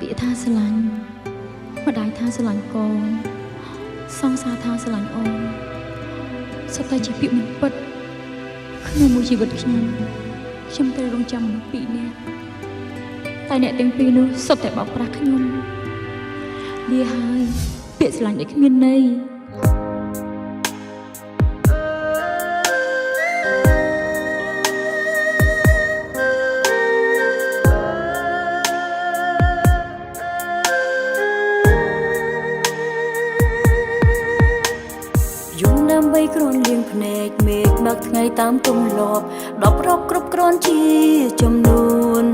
ពាក្យថាស្រឡាញ់ម្ដាយថាស្រឡាញ់កូនសង្សារថាស្រឡាញ់អូនសុទ្ធតែជាពាក្យមិនពិតក្នុងមួយជីវិតខ្ញុំត្រូវរងចាំមនុស្សពីរនាក់តែអ្នកទាំងពីរនោះសុទ្ធតែបោកប្រាស់ខ្ញុំវាហើយពាក្យស្រឡាញ់ដែលគ្មានន័យគ្រាន់លៀងភ្នែកមេឃមកថ្ងៃតាមទម្លាប់ដប់រកគ្រប់គ្រាន់ជាចំនួន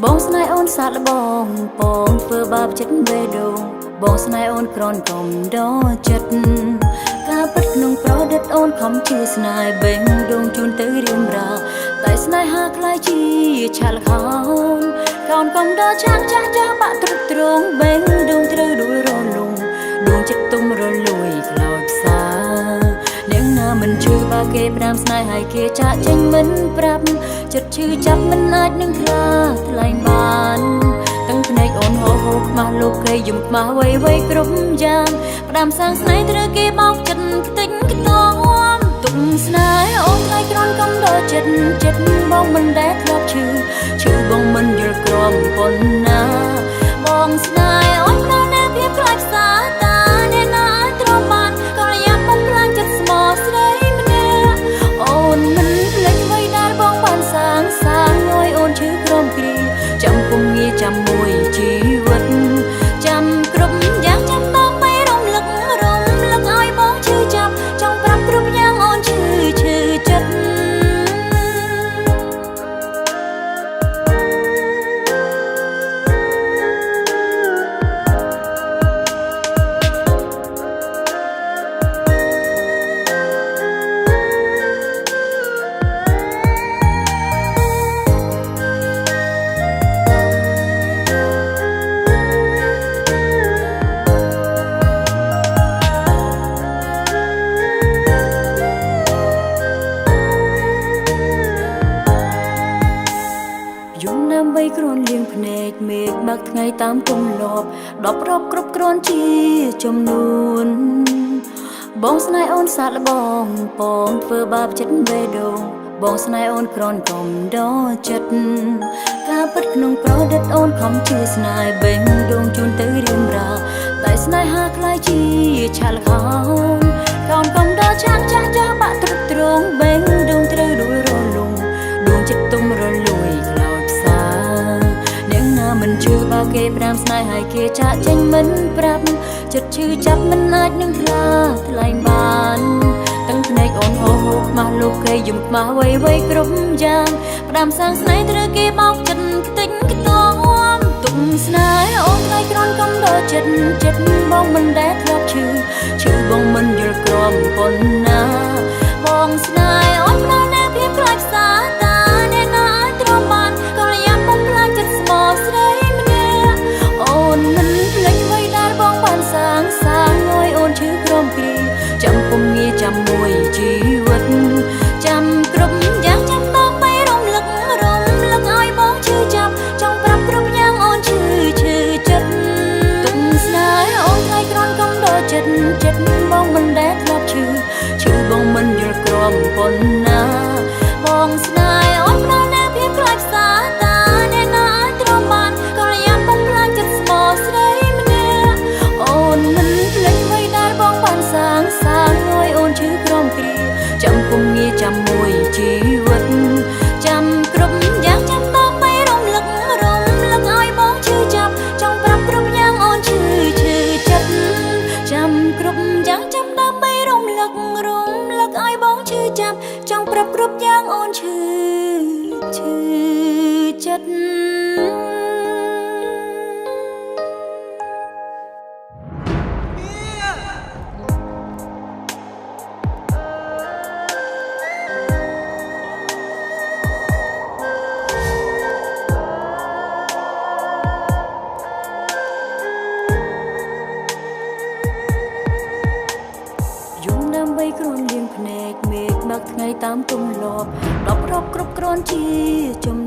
បងស្នេហ៍អូនសាកល្បងបងធ្វើបាបចិត្តបេះដូងបងស្នេហ៍អូនគ្រាន់កុំដកចិត្តការពិតក្នុងប្រឌិតអូនខំជឿស្នេហ៍បេះដូងជូនទៅរៀមរាតែស្នេហាខ្លាយជាឆាលខោនកូនកុំដកឆាកចាស់ចាស់បាក់ទ្រុឌទ្រង់បេះដូងត្រូវដួលរលំដួងចិត្តទុំរលួយខ្លោចផ្សាមិនជឿបើគេប្រាំស្នេហ៍ឲ្យគេចាក់ចេញមិនប្រាប់ចិត្តឈឺចាប់មិនអាចនឹងខ្លាថ្លែងបានទាំងភ្នែកអូនហូហូខ្មាស់លោកគេយំខ្មាស់វៃវៃគ្រប់យ៉ាងផ្ដាំសាងស្នេហ៍ត្រូវគេបោកចិត្តខ្ទេចខ្ទាំទុំស្នេហ៍អូនថ្លៃក្រនកំដរចិត្តបងមិនដែលធ្លាប់ឈឺបងមិនយល់ក្រំប៉ុណ្ណាបងស្នេហ៍អូននៅតែភាពខ្លាចផ្សាតាអ្នកណាទ្រាំបានក៏យ៉ាប់បំផ្លាញចិត្តស្មោះស្រីម្នាក់អូនមិនភ្លេចអ្វីដែលបងបានសាងឲ្យអូនឈឺក្រំគ្រាចាំពុំងាចាំមួយជីវិតចាំគ្រប់យ៉ាងចាំបងไม่រំលឹកឲ្យបងឈឺចាប់ចង់ប្រាប់គ្រប់យ៉ាងអូនឈឺចិត្តបីគ្រាន់លៀងភ្នែកមេឃមកថ្ងៃតាមទម្លាប់ដប់រកគ្រប់គ្រាន់ជាចំនួនបងស្នេហ៍អូនសាកល្បងបងធ្វើបាបចិត្តបេះដូងបងស្នេហ៍អូនគ្រាន់កុំដកចិត្តការពិតក្នុងប្រឌិតអូនខំជឿស្នេហ៍បេះដូងជូនទៅរៀមរាតែស្នេហាខ្លាយជាឆាលខោនកូនកុំដកឆាកចាស់ចាស់បាក់ទ្រុឌទ្រង់បេះដូងត្រូវដួលរលំដួងចិត្តទុំរលួយមិនជឿបើគេប្រាំស្នេហ៍ឲ្យគេចាក់ចេញមិនប្រាប់ចិត្តឈឺចាប់មិនអាចនឹងខ្លាថ្លែងបានទាំងភ្នែកអូនហូហូខ្មាស់លោកគេយំខ្មាស់វៃវៃគ្រប់យ៉ាងផ្ដាំសាងស្នេហ៍ត្រូវគេបោកចិត្តខ្ទេចខ្ទាំទុំស្នេហ៍អូនថ្លៃក្រនកំដរចិត្តបងមិនដែលធ្លាប់ឈឺបងមិនយល់ក្រំប៉ុណ្ណាបងស្នេហ៍អូននៅតែភាពខ្លាចផ្សាតាអ្នកណាអាចទ្រាំបានក៏យ៉ាប់បំផ្លាញចិត្តស្មោះស្រីម្នាក់អូនមិនភ្លេចអ្វីដែលបងបានសាងឲ្យអូនឈឺក្រំគ្រាចាំពុំងាចាំមួយជីវិតចាំគ្រប់យ៉ាងចាំបងไม่រំលឹកឲ្យបងឈឺចាប់ចង់ប្រាប់គ្រប់យ៉ាងអូនឈឺចិត្តទុំស្នេហ៍អូនថ្លៃក្រនកំដរចិត្តបងមិនដែលធ្លាប់ឈឺបងមិនយល់ក្រំប៉ុណ្ណាបងស្នេហ៍អូននៅតែភាពខ្លាចផ្សាតាអ្នកណាអាចទ្រាំបានក៏យ៉ាប់បំផ្លាញចិត្តស្មោះស្រីម្នាក់អូនមិនភ្លេចអ្វីដែលបងបានសាងឲ្យអូនឈឺក្រំគ្រាចាំពុំងាចាំមួយជីវិតចាំគ្រប់យ៉ាងចាំបងไม่រំលឹកឲ្យបងឈឺចាប់ចង់ប្រាប់គ្រប់យ៉ាងអូនឈឺចិត្តចាំគ្រប់យ៉ាងចាំដើម្បីរំលឹកឲ្យបងឈឺចាប់ចង់ប្រាប់គ្រប់យ៉ាងអូនឈឺចិត្តបីគ្រាន់លៀងភ្នែកមេឃមកថ្ងៃតាមទម្លាប់ដប់រកគ្រប់គ្រាន់ជាចំ